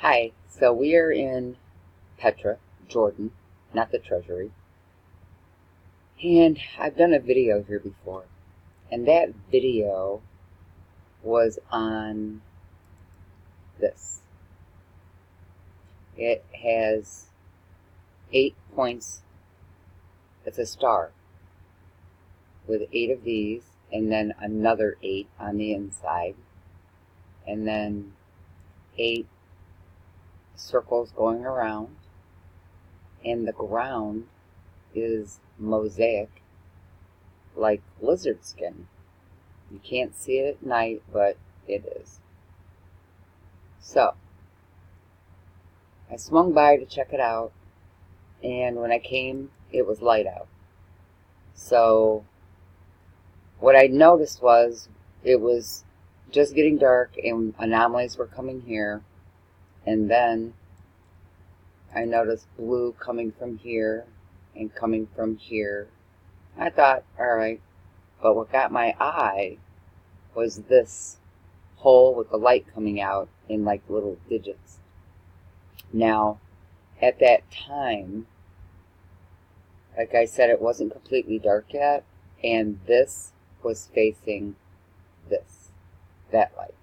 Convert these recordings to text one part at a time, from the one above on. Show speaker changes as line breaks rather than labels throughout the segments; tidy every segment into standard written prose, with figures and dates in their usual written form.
Hi, so we are in Petra, Jordan, not the Treasury. And I've done a video here before. And that video was on this. It has 8 points. It's a star with 8 of these, and then another 8 on the inside. And then 8 circles going around, and the ground is mosaic like lizard skin. You can't see it at night, but it is. So I swung by to check it out, and when I came, it was light out. So what I noticed was it was just getting dark and anomalies were coming here. And then I noticed blue coming from here and coming from here. I thought, alright, but what got my eye was this hole with the light coming out in like little digits. Now, at that time, like I said, it wasn't completely dark yet, and this was facing that light.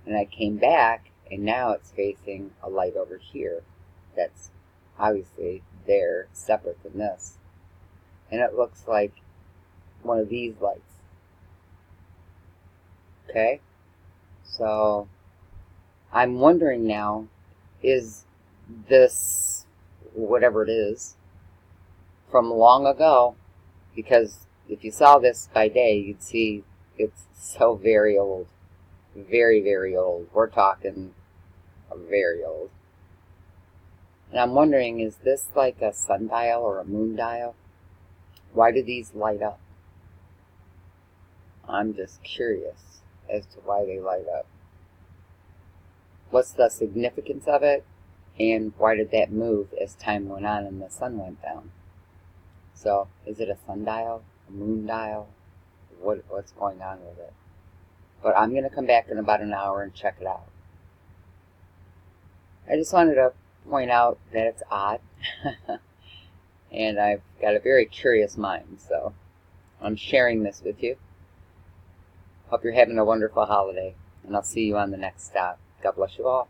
And I came back, and now it's facing a light over here that's obviously there, separate than this. And it looks like one of these lights. Okay? So I'm wondering now, is this, whatever it is, from long ago? Because if you saw this by day, you'd see it's so very old. Very, very old. We're talking very old. And I'm wondering, is this like a sundial or a moon dial? Why do these light up? I'm just curious as to why they light up. What's the significance of it? And why did that move as time went on and the sun went down? So, is it a sundial? A moon dial? What's going on with it? But I'm going to come back in about an hour and check it out. I just wanted to point out that it's odd. And I've got a very curious mind, so I'm sharing this with you. Hope you're having a wonderful holiday, and I'll see you on the next stop. God bless you all.